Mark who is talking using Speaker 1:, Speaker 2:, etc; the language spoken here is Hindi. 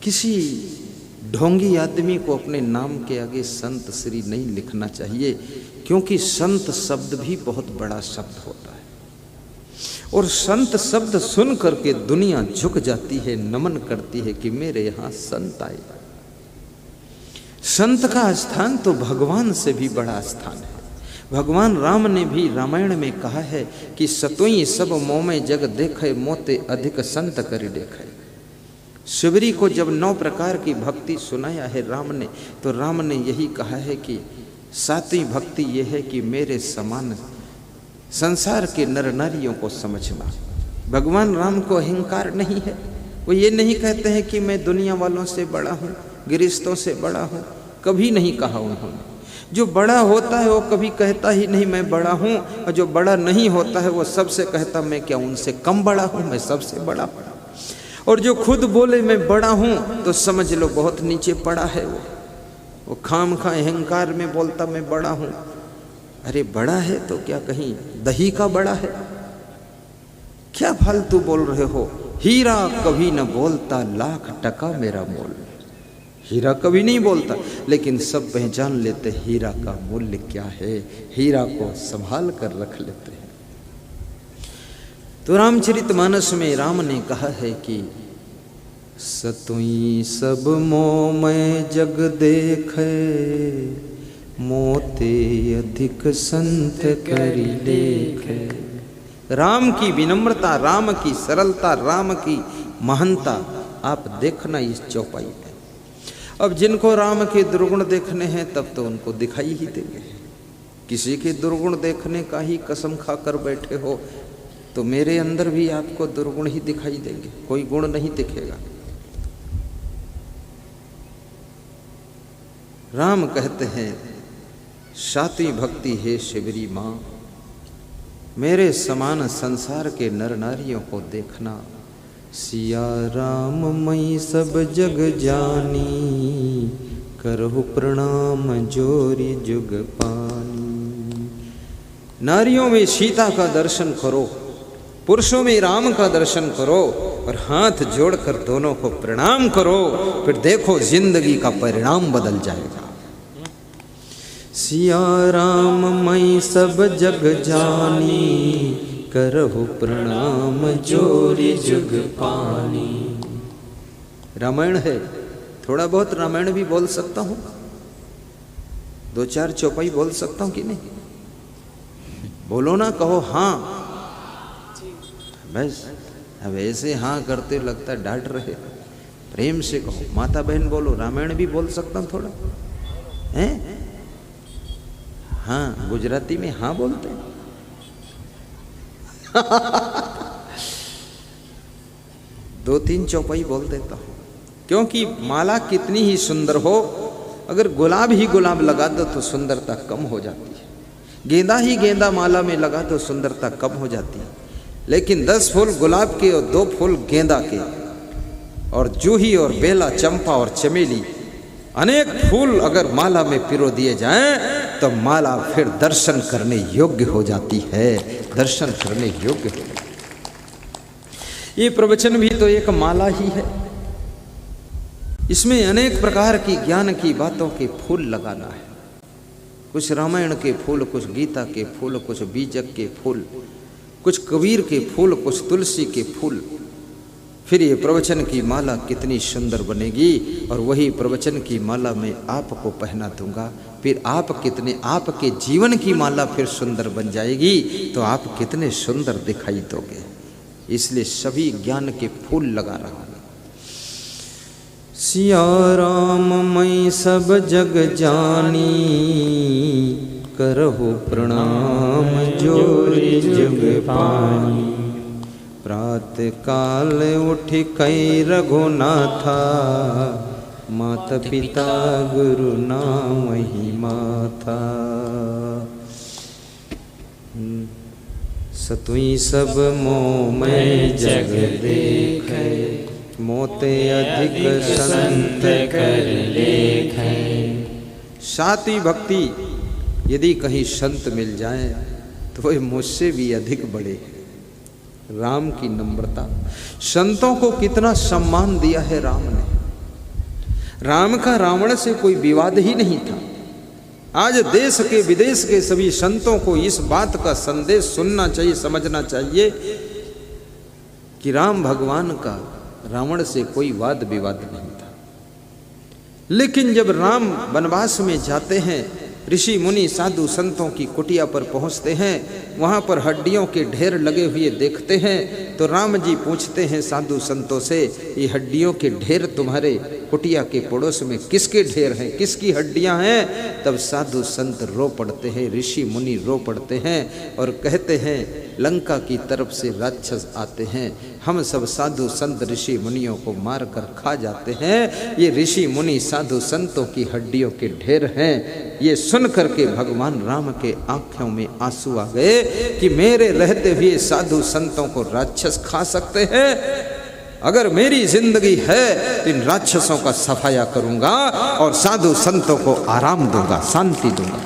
Speaker 1: किसी ढोंगी आदमी को अपने नाम के आगे संत श्री नहीं लिखना चाहिए, क्योंकि संत शब्द भी बहुत बड़ा शब्द होता है और संत शब्द सुन करके दुनिया झुक जाती है, नमन करती है कि मेरे यहां संत आए। संत का स्थान तो भगवान से भी बड़ा स्थान है। भगवान राम ने भी रामायण में कहा है कि सतुई सब मोमे जग देखे, मोते अधिक संत करि देखे। शिवरी को जब 9 प्रकार की भक्ति सुनाया है राम ने, तो राम ने यही कहा है कि 7वीं भक्ति यह है कि मेरे समान संसार के नर नारियों को समझना। भगवान राम को अहंकार नहीं है, वो ये नहीं कहते हैं कि मैं दुनिया वालों से बड़ा हूँ, गृहस्थों से बड़ा हूँ, कभी नहीं कहा उन्होंने। जो बड़ा होता है वो कभी कहता ही नहीं मैं बड़ा हूँ, और जो बड़ा नहीं होता है वो सबसे कहता मैं क्या उनसे कम बड़ा हूँ, मैं सबसे बड़ा हूँ। और जो खुद बोले मैं बड़ा हूँ तो समझ लो बहुत नीचे पड़ा है। वो खाम खा अहंकार में बोलता मैं बड़ा हूँ। अरे बड़ा है तो क्या कहीं दही का बड़ा है? क्या फालतू बोल रहे हो? हीरा कभी न बोलता, लाख टका मेरा मोल। हीरा कभी नहीं बोलता, लेकिन सब पहचान लेते हीरा का मूल्य क्या है, हीरा को संभाल कर रख लेते हैं। तो रामचरितमानस में राम ने कहा है कि सतुई सब मोमय जग देखे, मोते अधिक संत करि लेखे। राम की विनम्रता, राम की सरलता, राम की महानता आप देखना इस चौपाई में। अब जिनको राम के दुर्गुण देखने हैं तब तो उनको दिखाई ही देंगे। किसी के दुर्गुण देखने का ही कसम खाकर बैठे हो तो मेरे अंदर भी आपको दुर्गुण ही दिखाई देंगे, कोई गुण नहीं दिखेगा। राम कहते हैं 7वीं भक्ति है शिवरी माँ, मेरे समान संसार के नर नारियों को देखना। सिया राम मई सब जग जानी, करहु प्रणाम जोरी जुग पानी। नारियों में सीता का दर्शन करो, पुरुषों में राम का दर्शन करो और हाथ जोड़कर दोनों को प्रणाम करो, फिर देखो जिंदगी का परिणाम बदल जाएगा। सिया राम मई सब जग जानी, करहु प्रणाम जोरी जुग पानी। रामायण है, थोड़ा बहुत रामायण भी बोल सकता हूँ, 2-4 चौपाई बोल सकता हूँ कि नहीं? बोलो ना, कहो हाँ। बस अब ऐसे हाँ करते लगता है डांट रहे, प्रेम से कहो। माता बहन बोलो, रामायण भी बोल सकता हूँ थोड़ा, हैं? हाँ, गुजराती में हाँ बोलते हैं। 2-3 चौपाई बोल देता हूँ, क्योंकि माला कितनी ही सुंदर हो, अगर गुलाब ही गुलाब लगा दो तो सुंदरता कम हो जाती है। गेंदा ही गेंदा माला में लगा दो सुंदरता कम हो जाती है। लेकिन 10 फूल गुलाब के और 2 फूल गेंदा के और जूही और बेला, चंपा और चमेली, अनेक फूल अगर माला में पिरो दिए जाएं तो माला फिर दर्शन करने योग्य हो जाती है, दर्शन करने योग्य हो जाती है। ये प्रवचन भी तो एक माला ही है। इसमें अनेक प्रकार की ज्ञान की बातों के फूल लगाना है। कुछ रामायण के फूल, कुछ गीता के फूल, कुछ बीजक के फूल, कुछ कबीर के फूल, कुछ तुलसी के फूल। फिर ये प्रवचन की माला कितनी सुंदर बनेगी, और वही प्रवचन की माला मैं आपको पहना दूंगा। फिर आपके जीवन की माला फिर सुंदर बन जाएगी, तो आप कितने सुंदर दिखाई दोगे। इसलिए सभी ज्ञान के फूल लगा रहा हूं। सिया राम मई सब जग जानी, करहु प्रणाम जोरी जुग पानी। प्रात काल उठ कई रघुनाथा, मात पिता गुरु नाम ही माथा। सतुई सब मोमय जग देखे, मोते अधिक संत कर लेखे। 7वीं भक्ति यदि कहीं संत मिल जाए तो वह मुझसे भी अधिक बड़े हैं। राम की नम्रता, संतों को कितना सम्मान दिया है राम ने। राम का रावण से कोई विवाद ही नहीं था। आज देश के विदेश के सभी संतों को इस बात का संदेश सुनना चाहिए, समझना चाहिए कि राम भगवान का रावण से कोई वाद विवाद नहीं था। लेकिन जब राम वनवास में जाते हैं, ऋषि मुनि साधु संतों की कुटिया पर पहुंचते हैं, वहां पर हड्डियों के ढेर लगे हुए देखते हैं, तो राम जी पूछते हैं साधु संतों से, ये हड्डियों के ढेर तुम्हारे कुटिया के पड़ोस में किसके ढेर हैं, किसकी हड्डियां हैं? तब साधु संत रो पड़ते हैं, ऋषि मुनि रो पड़ते हैं और कहते हैं लंका की तरफ से राक्षस आते हैं, हम सब साधु संत ऋषि मुनियों को मार कर खा जाते हैं, ये ऋषि मुनि साधु संतों की हड्डियों के ढेर हैं। ये सुन करके भगवान राम के आंखों में आंसू आ गए कि मेरे रहते हुए साधु संतों को राक्षस खा सकते हैं। अगर मेरी जिंदगी है तो इन राक्षसों का सफाया करूंगा और साधु संतों को आराम दूंगा, शांति दूंगा।